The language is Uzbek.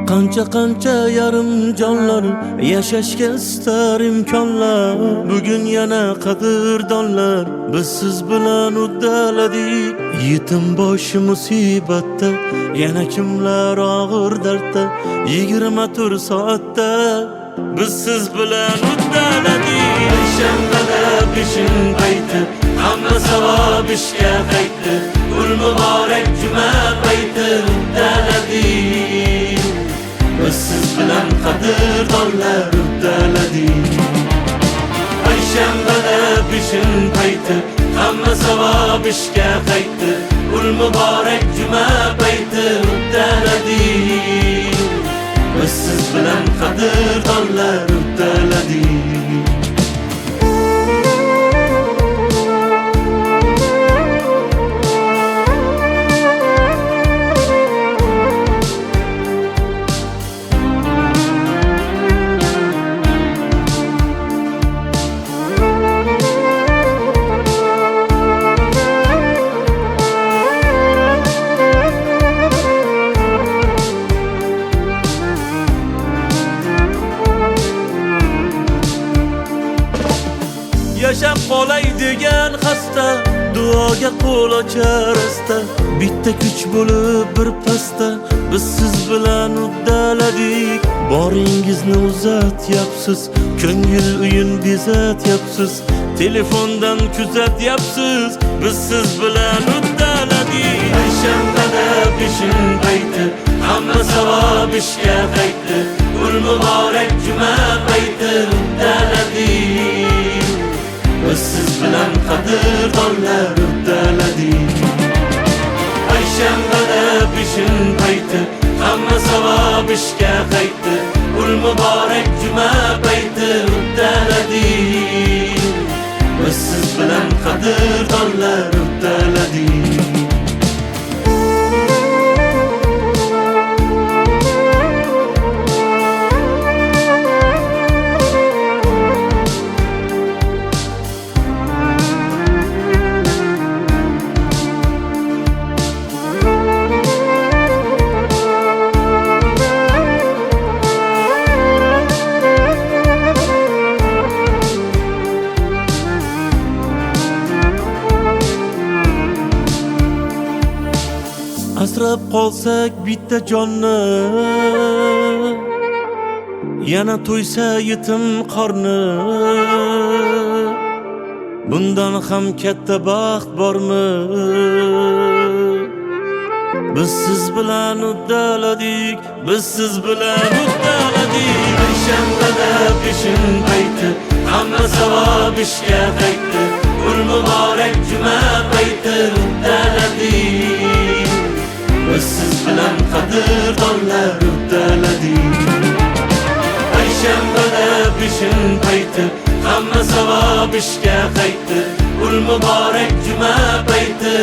Qancha yarim jonlar yashashga istar imkonlar. Bugun yana qadrdonlar biz siz bilan uddaladik. Yetim boshi musibatda, yana kimlar og'ir dardda. 24 soatda biz siz bilan uddaladik. Shanbada peshin payti hamma savob ishga qaytdi. Gul muborak juma payti uddaladik. Biz siz bilan qadrdonlar uddaladik. Payshanbada peshin payti hamma savob ishga qaytdi. Gul muborak juma payti uddaladik. Biz siz bilan qadrdonlar uddaladik. Yashab qolay degan xasta duoga qo'l ochar asta. Bitta kuch bo'lib bir pasta biz siz bilan uddaladik. Boringizni uzatyapsiz, ko'ngil uyun bezatyapsiz, telefondan kuzatyapsiz, biz siz bilan uddaladik. Payshanbada peshin payti hamma savob ishga qaytdi. Gul muborak juma payti uddaladik. Biz siz bilan qadrdonlar uddaladik. Payshanbada peshin payti hamma savob ishga qaytdi. Gul muborak juma payti uddaladik. Biz siz bilan qadrdonlar uddaladik. Asrab qolsak bitta jonni, yana to'ysa yetim qorni. Bundan ham katta baxt bormi? Biz siz bilan uddaladik, biz siz bilan uddaladik. Payshanbada peshin payti hamma savob ishga qaytdi. Gul muborak juma payti uddaladik. Biz siz bilan qadrdonlar uddaladik. Payshanbada peshin payti hamma savob ishga qaytdi. Gul muborak juma payti